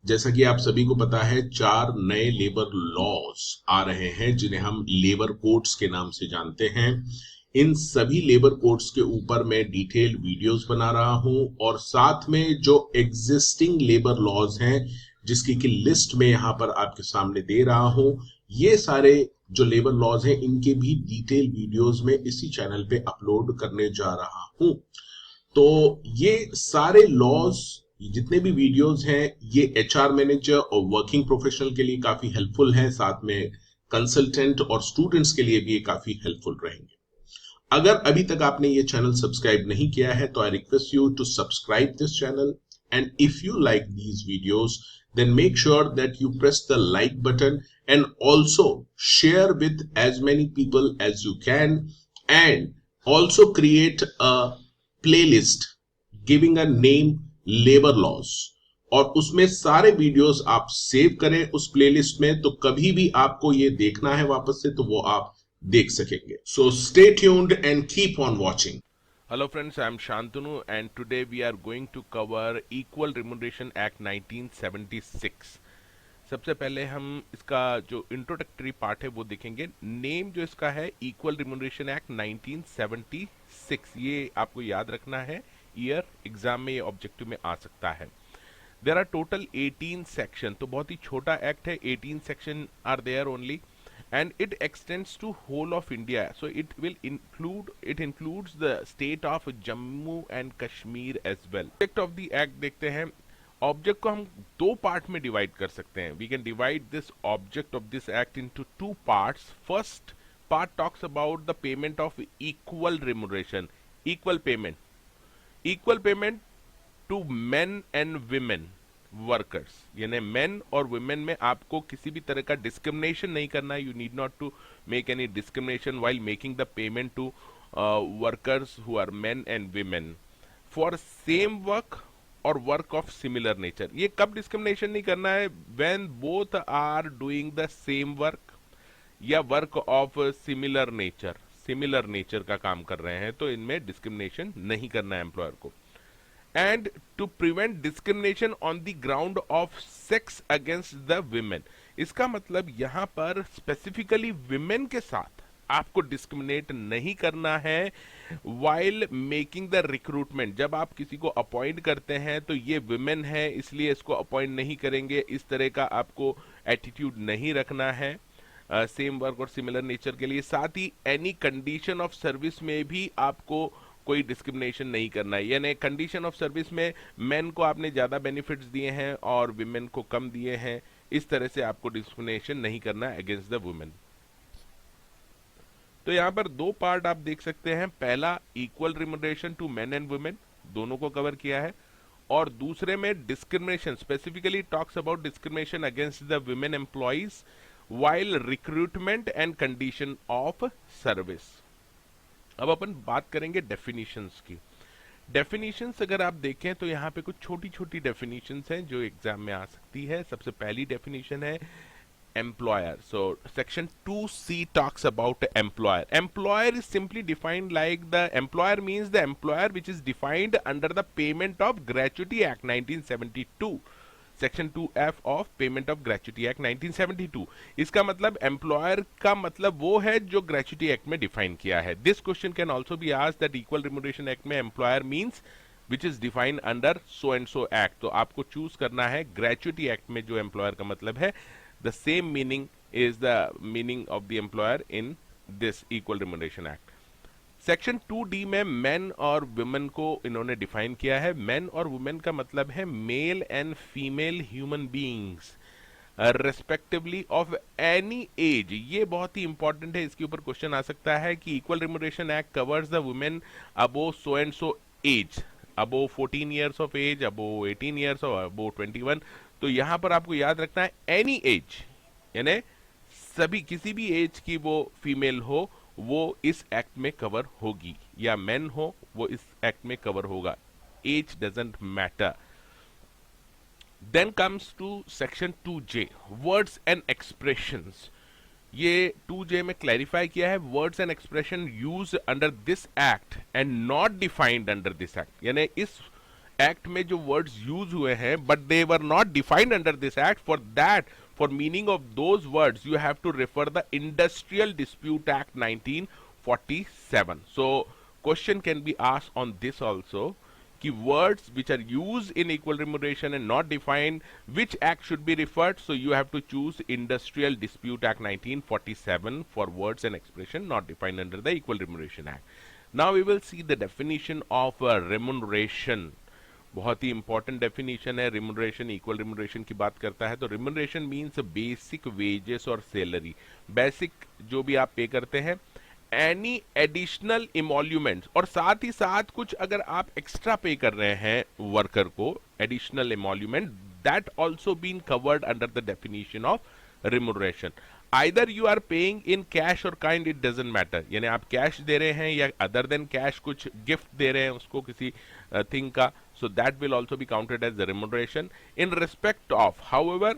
जैसा कि आप सभी को पता है, 4 नए लेबर लॉज आ रहे हैं जिन्हें हम लेबर कोड्स के नाम से जानते हैं। इन सभी लेबर कोड्स के ऊपर मैं डिटेल वीडियोस बना रहा हूं और साथ में जो एग्जिस्टिंग लेबर लॉज हैं जिसकी की लिस्ट में यहां पर आपके सामने दे रहा हूं, ये सारे जो लेबर लॉज हैं इनके भी डिटेल वीडियोस में इसी चैनल पे अपलोड करने जा रहा हूं। तो ये सारे लॉज, जितने भी वीडियोस हैं, ये एचआर मैनेजर और वर्किंग प्रोफेशनल के लिए काफी हेल्पफुल हैं, साथ में कंसल्टेंट और स्टूडेंट्स के लिए भी ये काफी हेल्पफुल रहेंगे। अगर अभी तक आपने ये चैनल सब्सक्राइब नहीं किया है तो I request you to subscribe this channel, and if you like these videos then make sure that you press the like button and also share with as many people as you can, and also create a playlist giving a name labor laws, और उसमें सारे videos आप save करें उस playlist में, तो कभी भी आपको ये देखना है वापस से तो वो आप देख सकेंगे। So stay tuned and keep on watching. Hello friends, I am Shantanu and today we are going to cover Equal Remuneration Act 1976। सबसे पहले हम इसका जो इंट्रोडक्टरी पार्ट है वो देखेंगे। नेम जो इसका है इक्वल रिम्यूनरेशन एक्ट 1976, ये आपको याद रखना है, ईयर एग्जाम में ये ऑब्जेक्टिव में आ सकता है। देर आर टोटल 18 सेक्शन, तो बहुत ही छोटा एक्ट है, 18 section are there only and it extends to whole of India, so it includes the state of Jammu and Kashmir as well। Object of the act देखते हैं। Object को हम दो part में डिवाइड कर सकते हैं। We can divide this object of this act into two parts. First part talks about the payment of equal remuneration, equal payment to men and women workers, यानी मेन और women में आपको किसी भी तरह का डिस्क्रिमिनेशन नहीं करना है। You need not to make any discrimination while making the payment to workers who are men and women for same work और वर्क ऑफ सिमिलर नेचर। ये कब डिस्क्रिमिनेशन नहीं करना है? When both are doing the same work या work of similar nature का काम कर रहे हैं, तो इनमें डिस्क्रिमिनेशन नहीं करना है एम्प्लॉयर को। And to prevent discrimination on the ground of sex against the women. इसका मतलब यहां पर स्पेसिफिकली विमेन के साथ आपको डिस्क्रिमिनेट नहीं करना है वाइल मेकिंग द रिक्रूटमेंट। जब आप किसी को अपॉइंट करते हैं तो ये विमेन है इसलिए इसको अपॉइंट नहीं करेंगे, इस तरह का आपको एटीट्यूड नहीं रखना है सेम वर्क और सिमिलर नेचर के लिए। साथ ही एनी कंडीशन ऑफ सर्विस में भी आपको कोई डिस्क्रिमिनेशन नहीं करना है, यानी कंडीशन ऑफ सर्विस में मेन को आपने ज्यादा बेनिफिट्स दिए हैं और विमेन को कम दिए हैं, इस तरह से आपको डिस्क्रिमिनेशन नहीं करना अगेंस्ट द वुमेन। तो यहां पर दो पार्ट आप देख सकते हैं। पहला equal remuneration to men and women, दोनों को कवर किया है, और दूसरे में discrimination, specifically talks about discrimination against the women employees while recruitment and condition of service. अब अपन बात करेंगे डेफिनेशंस की। डेफिनेशंस अगर आप देखें तो यहाँ पे कुछ छोटी छोटी डेफिनेशंस हैं जो एग्जाम में आ सकती है। सबसे पहली डेफिनेशन है employer. So section 2C talks about employer. Employer is simply defined like the employer means the employer which is defined under the Payment of Gratuity Act 1972, section 2F of payment of gratuity act 1972। इसका मतलब employer का मतलब वो है जो gratuity act में define किया है। This question can also be asked that equal remuneration act में employer means which is defined under so and so act. तो आपको चूज करना है ग्रेच्युटी एक्ट में जो एम्प्लॉयर का मतलब है, the same meaning is the meaning of the employer in this equal remuneration act. Section 2D में मेन और वुमेन को इन्होंने डिफाइन किया है। मेन और वुमेन का मतलब है male and female human beings respectively of any as. ये बहुत ही इंपॉर्टेंट है, इसके ऊपर क्वेश्चन आ सकता है कि equal remuneration act covers the women above so and so age, above 14 years of age, above 18 years और अबो 21। तो यहां पर आपको याद रखना है एनी एज, यानी सभी किसी भी एज की वो फीमेल हो वो इस एक्ट में कवर होगी, या मेन हो वो इस एक्ट में कवर होगा। Age doesn't matter. Then comes to section 2J, words and expressions. ये 2J में क्लैरिफाई किया है words and expression use under this act and not defined under this act, यानी इस एक्ट में जो वर्ड्स यूज हुए हैं but they were not defined under this act, for that, for meaning of those words you have to refer the Industrial Dispute Act 1947. So question can be asked on this also, कि words which are used in equal remuneration and not defined, which act should be referred? So you have to choose Industrial Dispute Act 1947 for words and expression not defined under the Equal Remuneration Act. Now we will see the definition of remuneration. बहुत ही important definition है remuneration. Equal remuneration की बात करता है तो remuneration means basic wages और salary. Basic जो भी आप पे करते हैं, एनी एडिशनल इमोल्यूमेंट्स, और साथ ही साथ कुछ अगर आप एक्स्ट्रा पे कर रहे हैं वर्कर को, additional emolument, that also been covered under the definition of remuneration. Either you are paying in cash और काइंड, इट डजंट मैटर, यानी आप कैश दे रहे हैं या अदर देन कैश कुछ गिफ्ट दे रहे हैं उसको किसी थिंग का, so that will also be counted as the remuneration. In respect of, however,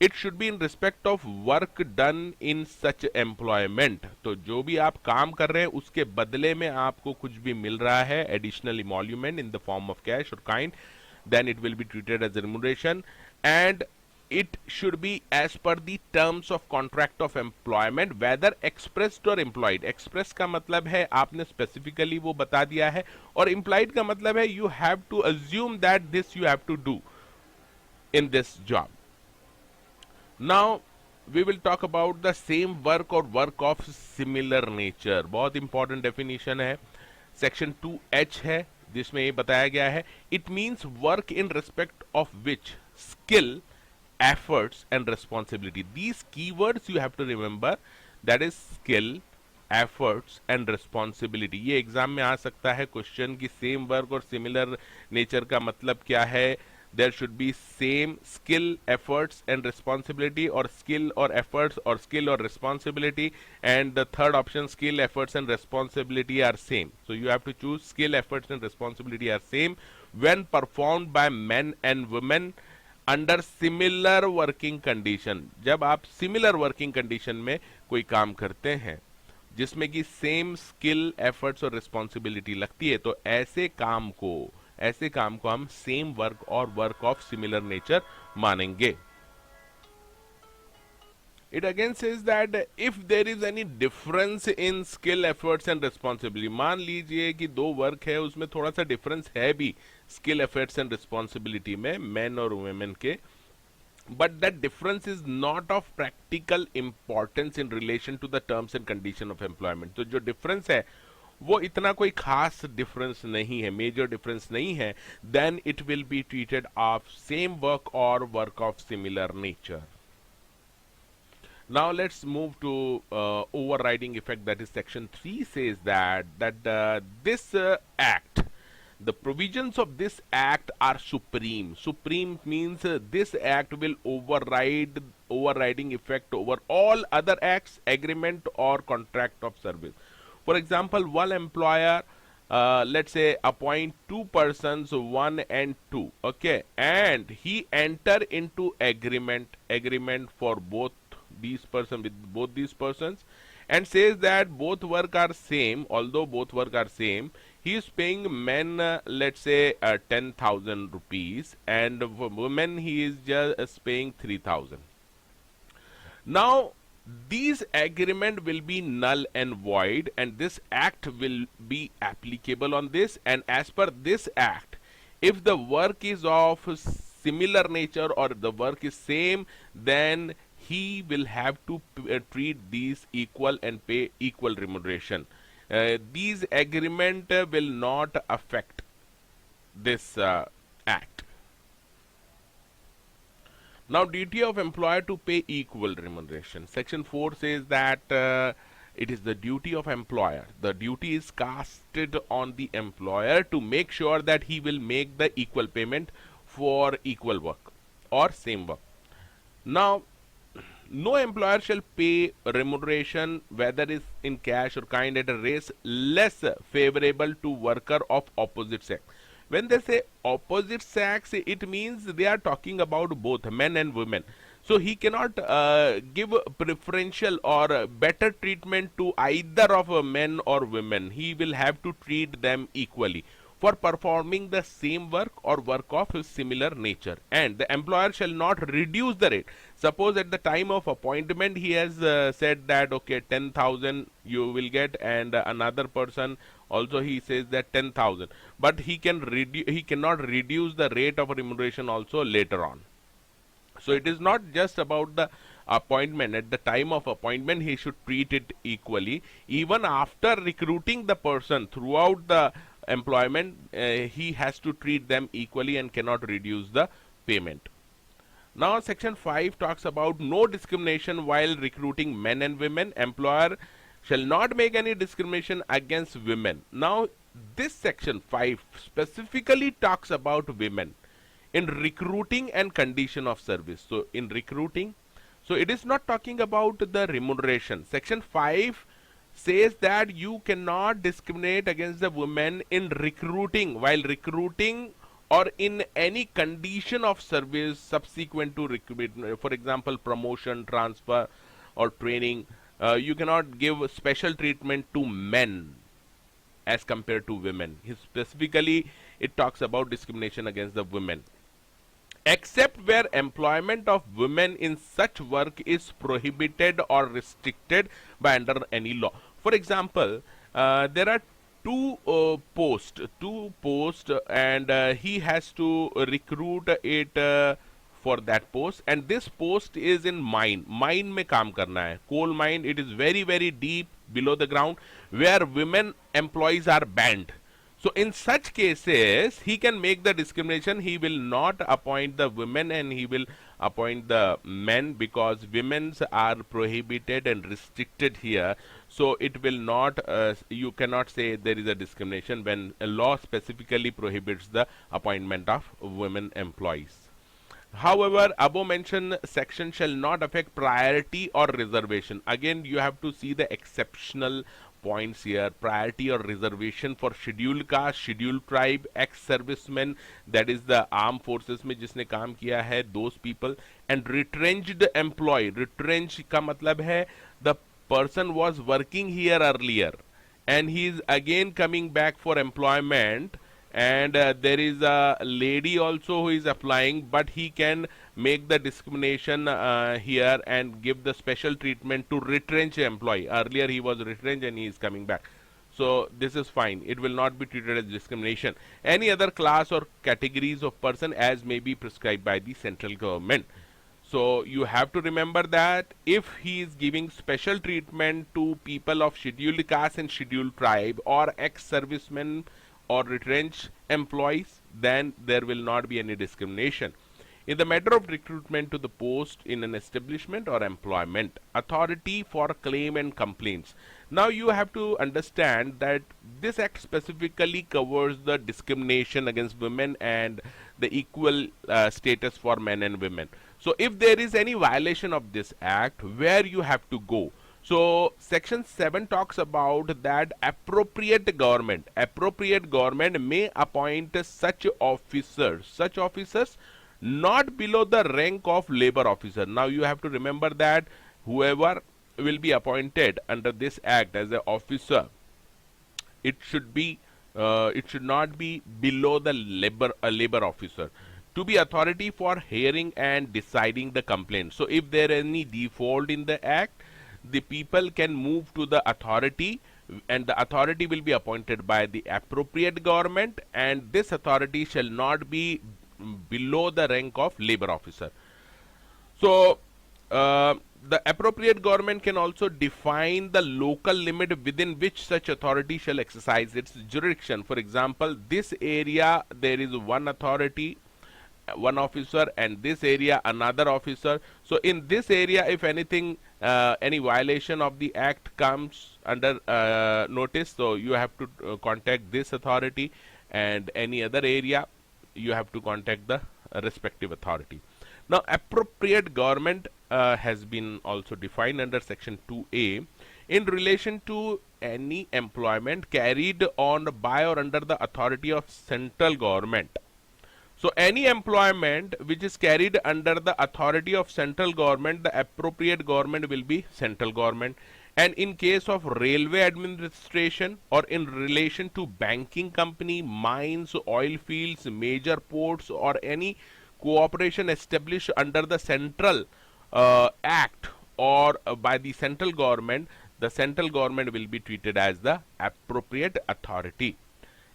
it should be in respect of work done in such employment. तो जो भी आप काम कर रहे हैं उसके बदले में आपको कुछ भी मिल रहा है additional emolument in the form of cash or kind, then it will be treated as a remuneration, and it should be as per the terms of contract of employment, whether expressed or implied. express का मतलब है आपने specifically वो बता दिया है, और implied का मतलब है you have to assume that this you have to do in this job. Now we will talk about the same work or work of similar nature. बहुत important definition है, section 2H है जिसमें ये बताया गया है. It means work in respect of which skill, efforts and responsibility. These keywords you have to remember, that is skill, efforts and responsibility. ये exam में आ सकता है क्वेश्चन कि सेम वर्क और सिमिलर नेचर का मतलब क्या है. There should be same skill, efforts and responsibility, or skill or efforts, or skill or responsibility, and the third option, skill, efforts and responsibility are same. So you have to choose skill, efforts and responsibility are same when performed by men and women under similar working condition. जब आप similar working condition में कोई काम करते हैं जिसमें कि same skill, efforts और रिस्पॉन्सिबिलिटी लगती है, तो ऐसे काम को हम सेम वर्क और वर्क ऑफ सिमिलर नेचर मानेंगे. It again says that if there is any difference in skill, efforts and responsibility, मान लीजिए कि दो वर्क है उसमें थोड़ा सा डिफरेंस है भी स्किल, एफर्ट्स एंड रिस्पॉन्सिबिलिटी में मेन और वुमेन के, but that difference is not of practical importance in relation to the terms and condition of employment. तो जो डिफरेंस है वो इतना कोई खास डिफरेंस नहीं है, मेजर डिफरेंस नहीं है, then it will be treated of same work or work of similar nature. Now let's move to overriding effect, that is section 3 says that this act, the provisions of this act are supreme. Supreme means this act will overriding effect over all other acts, agreement or contract of service. For example, one employer let's say appoint two persons, 1 and 2, okay, and he enter into agreement for both these person with both these persons, and says that both work are same. Although both work are same, he is paying men let's say 10,000 rupees, and for women he is just paying 3,000. Now these agreement will be null and void, and this act will be applicable on this. And as per this act, if the work is of similar nature or the work is same, then he will have to treat these equal and pay equal remuneration. These agreement will not affect this act. Now, duty of employer to pay equal remuneration. Section 4 says that it is the duty of employer. The duty is casted on the employer to make sure that he will make the equal payment for equal work or same work. Now, no employer shall pay remuneration, whether is in cash or kind, at a rate less favorable to worker of opposite sex. When they say opposite sex, it means they are talking about both men and women. So he cannot give preferential or better treatment to either of men or women. He will have to treat them equally. for performing the same work or work of similar nature, and the employer shall not reduce the rate. Suppose at the time of appointment he has said that okay 10,000 you will get, and another person also he says that 10,000, but he cannot reduce the rate of remuneration also later on. So it is not just about the appointment. At the time of appointment he should treat it equally. Even after recruiting the person throughout the employment, he has to treat them equally and cannot reduce the payment. Now section 5 talks about no discrimination while recruiting men and women. Employer shall not make any discrimination against women. Now this section 5 specifically talks about women in recruiting and condition of service. So in recruiting, so it is not talking about the remuneration. Section 5 says that you cannot discriminate against the women in recruiting, while recruiting, or in any condition of service subsequent to recruitment, for example promotion, transfer or training. You cannot give special treatment to men as compared to women. Specifically it talks about discrimination against the women, except where employment of women in such work is prohibited or restricted by under any law. For example, there are two posts, and he has to recruit it for that post, and this post is in mine में काम करना है, coal mine. It is very very deep below the ground where women employees are banned. So in such cases he can make the discrimination. He will not appoint the women and he will appoint the men, because women's are prohibited and restricted here. So it will not, you cannot say there is a discrimination when a law specifically prohibits the appointment of women employees. However, above mentioned section shall not affect priority or reservation. Again, you have to see the exceptional points here. Priority or reservation for scheduled caste, scheduled tribe, ex-servicemen, that is the armed forces में जिसने काम किया है, those people, and retrenched employee. Retrenched का मतलब है the person was working here earlier and he is again coming back for employment, and there is a lady also who is applying, but he can make the discrimination here and give the special treatment to retrenched employee. Earlier he was retrenched and he is coming back. So this is fine. It will not be treated as discrimination. Any other class or categories of person as may be prescribed by the central government. So you have to remember that if he is giving special treatment to people of scheduled caste and scheduled tribe or ex-servicemen or retrenched employees, then there will not be any discrimination. In the matter of recruitment to the post in an establishment or employment, authority for claim and complaints. Now you have to understand that this act specifically covers the discrimination against women and the equal status for men and women. So if there is any violation of this act, where you have to go? So section 7 talks about that appropriate government may appoint such officers not below the rank of labor officer. Now you have to remember that whoever will be appointed under this act as an officer, it should not be below the labor officer to be authority for hearing and deciding the complaint. So if there is any default in the act, the people can move to the authority, and the authority will be appointed by the appropriate government, and this authority shall not be below the rank of labor officer. So the appropriate government can also define the local limit within which such authority shall exercise its jurisdiction. For example, this area there is one authority, one officer, and this area another officer. So in this area, if anything, any violation of the act comes under notice, so you have to contact this authority, and any other area you have to contact the respective authority. Now appropriate government has been also defined under section 2A in relation to any employment carried on by or under the authority of central government. So any employment which is carried under the authority of central government, the appropriate government will be central government. And in case of railway administration or in relation to banking company, mines, oil fields, major ports, or any cooperation established under the central act or by the central government will be treated as the appropriate authority.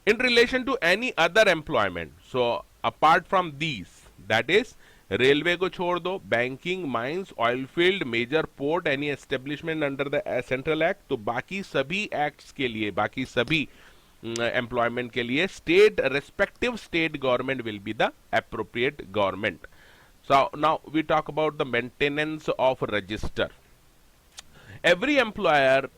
In relation to any other employment, so apart from these, that is railway को छोड़ दो, banking, mines, oil field, major port, any establishment under the central act, तो बाकी सभी acts के लिए, बाकी सभी एम्प्लॉयमेंट के लिए state respective state government will be the appropriate government. So now we talk about the maintenance of register. Every employer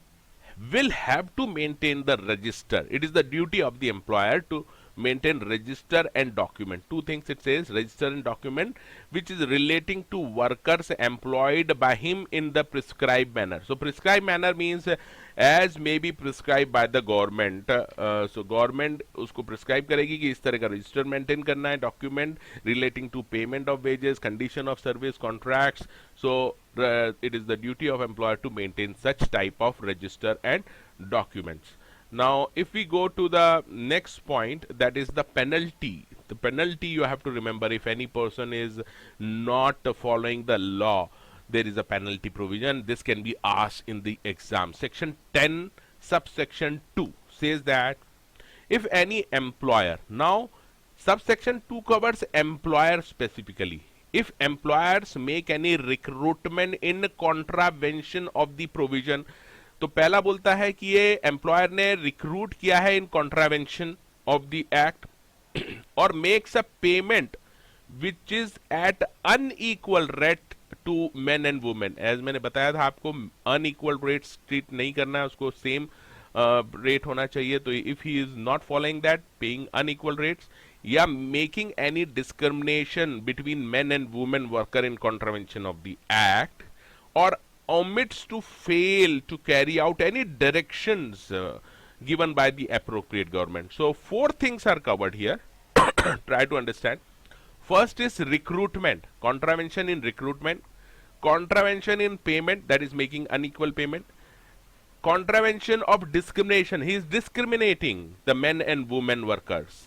will have to maintain the register. It is the duty of the employer to maintain register and document. Two things it says, register and document, which is relating to workers employed by him in the prescribed manner. So prescribed manner means as may be prescribed by the government. So government उसको prescribe करेगी कि इस तरह का register maintain करना है, document relating to payment of wages, condition of service, contracts. So it is the duty of employer to maintain such type of register and documents. Now, if we go to the next point, that is the penalty. The penalty you have to remember, if any person is not following the law, there is a penalty provision. This can be asked in the exam. Section 10, subsection 2 says that if any employer, now subsection 2 covers employer specifically. If employers make any recruitment in contravention of the provision, तो पहला बोलता है कि ये employer ने recruit किया है in contravention of the act और makes a payment which is at unequal rate to men and women. As मैंने बताया था आपको, अनइक्वल रेट ट्रीट नहीं करना है, उसको सेम रेट होना चाहिए. तो if he is not following that, paying unequal rates, या making any discrimination between men and women worker in contravention of the act, और omits to fail to carry out any directions given by the appropriate government. So four things are covered here. Try to understand. First is recruitment, contravention in recruitment, contravention in payment, that is making unequal payment, contravention of discrimination, he is discriminating the men and women workers,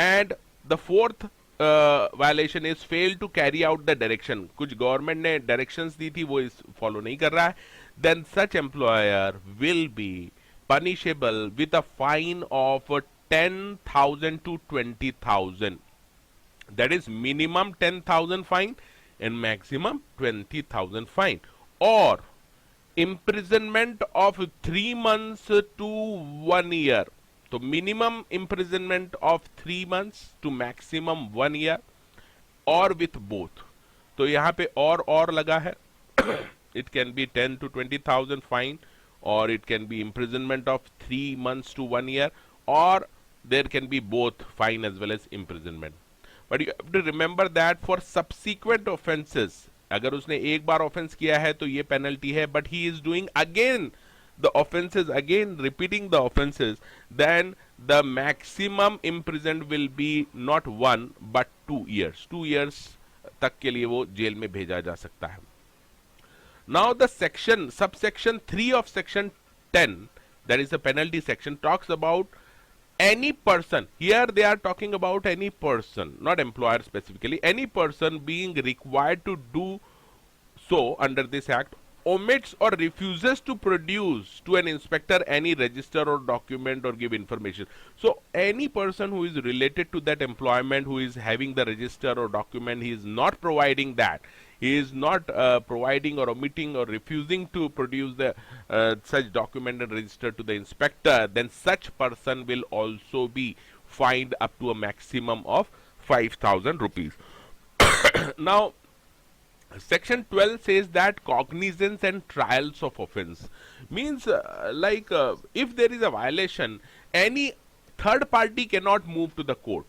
and the fourth violation is fail to carry out the direction. कुछ government ने directions दी थी, वो इस follow नहीं कर रहा है, then such employer will be punishable with a fine of 10,000 to 20,000. That is minimum 10,000 fine and maximum 20,000 fine, और imprisonment of 3 months to 1 year. तो minimum imprisonment of 3 months to maximum 1 year, और with both. तो यहाँ पे और लगा है. It can be 10 to 20,000 fine, or it can be imprisonment of 3 months to 1 year, or there can be both fine as well as imprisonment. But you have to remember that for subsequent offenses, अगर उसने एक बार offense किया है तो ये penalty है, but he is doing again the offenses, again repeating the offenses, then the maximum imprisoned will be not 1 but 2 years. 2 years तक के लिए वो जेल में भेजा जा सकता है. Now the section, subsection 3 of section 10, that is the penalty section, talks about any person. Here they are talking about any person, not employer specifically. Any person being required to do so under this act omits or refuses to produce to an inspector any register or document or give information. So any person who is related to that employment, who is having the register or document, he is not providing that, he is not providing or omitting or refusing to produce the such document and register to the inspector, then such person will also be fined up to a maximum of 5,000 rupees. Now section 12 says that cognizance and trials of offense means if there is a violation, any third party cannot move to the court.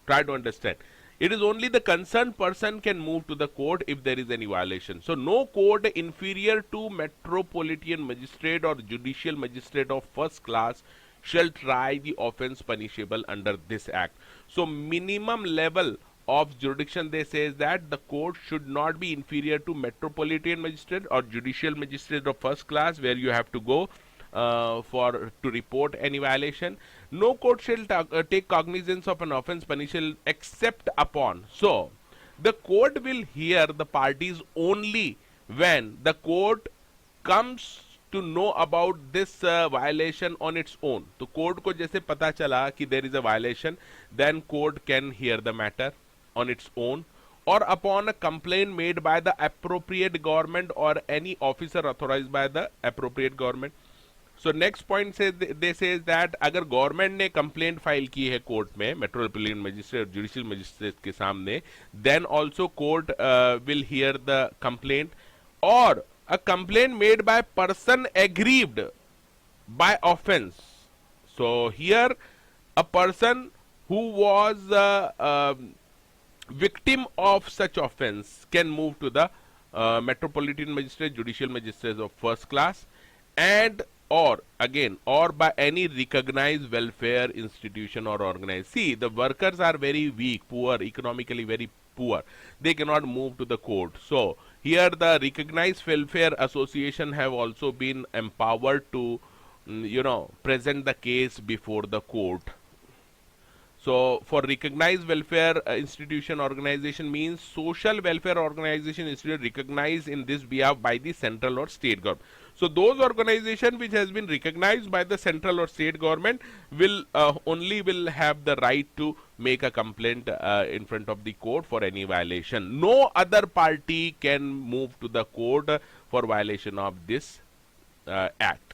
Try to understand. It is only the concerned person can move to the court if there is any violation. So no court inferior to metropolitan magistrate or judicial magistrate of first class shall try the offense punishable under this act. So minimum level of jurisdiction, they says that the court should not be inferior to metropolitan magistrate or judicial magistrate of first class, where you have to go for to report any violation. No court shall take cognizance of an offense punishable except upon. So the court will hear the parties only when the court comes to know about this violation on its own. तो court को जैसे पता चला कि there is a violation, then court can hear the matter on its own or upon a complaint made by the appropriate government or any officer authorized by the appropriate government. So next point says, they says that अगर government ने complaint file की है court में, metropolitan magistrate judicial magistrate के सामने, then also court will hear the complaint, और a complaint made by person aggrieved by offense. So here a person who was victim of such offense can move to the metropolitan magistrate, judicial magistrate of first class, and or again or by any recognized welfare institution or organized. See, the workers are very weak, poor, economically very poor. They cannot move to the court. So here the recognized welfare association have also been empowered to present the case before the court. So for recognized welfare institution organization means social welfare organization institute recognized in this behalf by the central or state government. So those organization which has been recognized by the central or state government will only will have the right to make a complaint in front of the court for any violation. No other party can move to the court for violation of this act.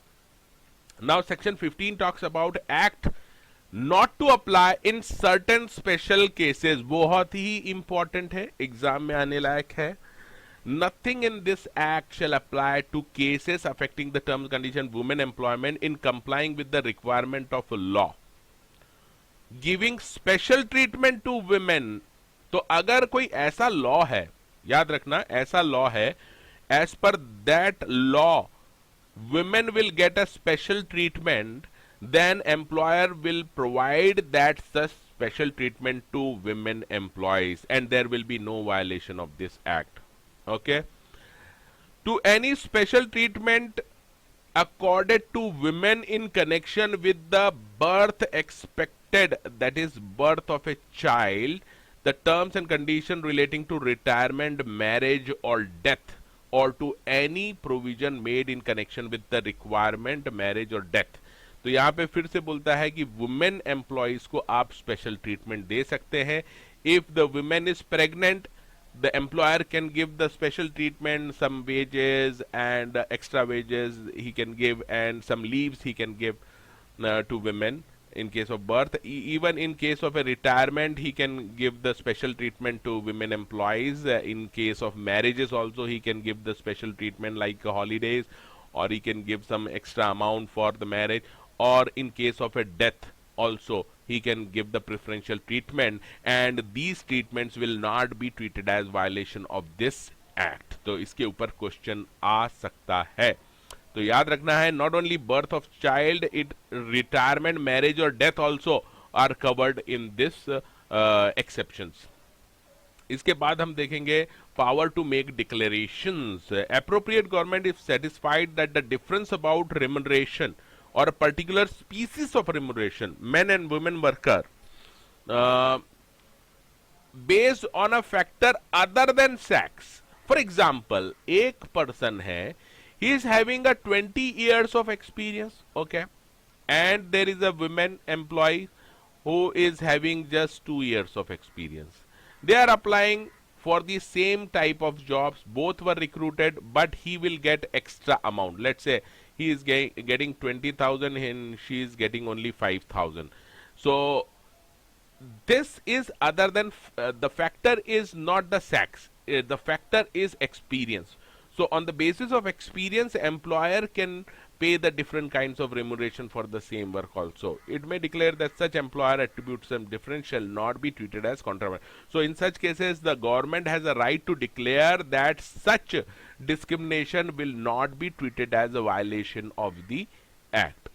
Now section 15 talks about act not to apply in certain special cases. बहुत ही important है, exam में आने लायक है. Nothing in this act shall apply to cases affecting the terms, condition, women employment in complying with the requirement of law. Giving special treatment to women. तो अगर कोई ऐसा law है, याद रखना ऐसा law है, as per that law, women will get a special treatment, then employer will provide that such special treatment to women employees, and there will be no violation of this act. Okay, to any special treatment accorded to women in connection with the birth expected, that is birth of a child, the terms and conditions relating to retirement, marriage or death, or to any provision made in connection with the requirement, marriage or death. तो यहाँ पे फिर से बोलता है कि women employees को आप स्पेशल ट्रीटमेंट दे सकते हैं. If the women is pregnant, the employer can give the special treatment, some wages and extra wages he can give, and some leaves he can give to women in case of birth. Even in case of a retirement, he can give the special treatment to women employees. In case of marriages also, he can give the special treatment like holidays, or he can give some extra amount for the marriage, or in case of a death also he can give the preferential treatment, and these treatments will not be treated as violation of this act. तो इसके ऊपर question आ सकता है. तो याद रखना है, not only birth of child, it retirement, marriage or death also are covered in this exceptions. इसके बाद हम देखेंगे power to make declarations. Appropriate government if satisfied that the difference about remuneration or a particular species of remuneration, men and women worker, based on a factor other than sex. For example, एक person है, he is having a 20 years of experience, okay, and there is a women employee who is having just 2 years of experience. They are applying for the same type of jobs. Both were recruited, but he will get extra amount. Let's say he is getting 20,000 and she is getting only 5,000. So this is other than the factor is not the sex. The factor is experience. So on the basis of experience, employer can pay the different kinds of remuneration for the same work also. It may declare that such employer attributes some difference shall not be treated as contravention. So in such cases, the government has a right to declare that such discrimination will not be treated as a violation of the act.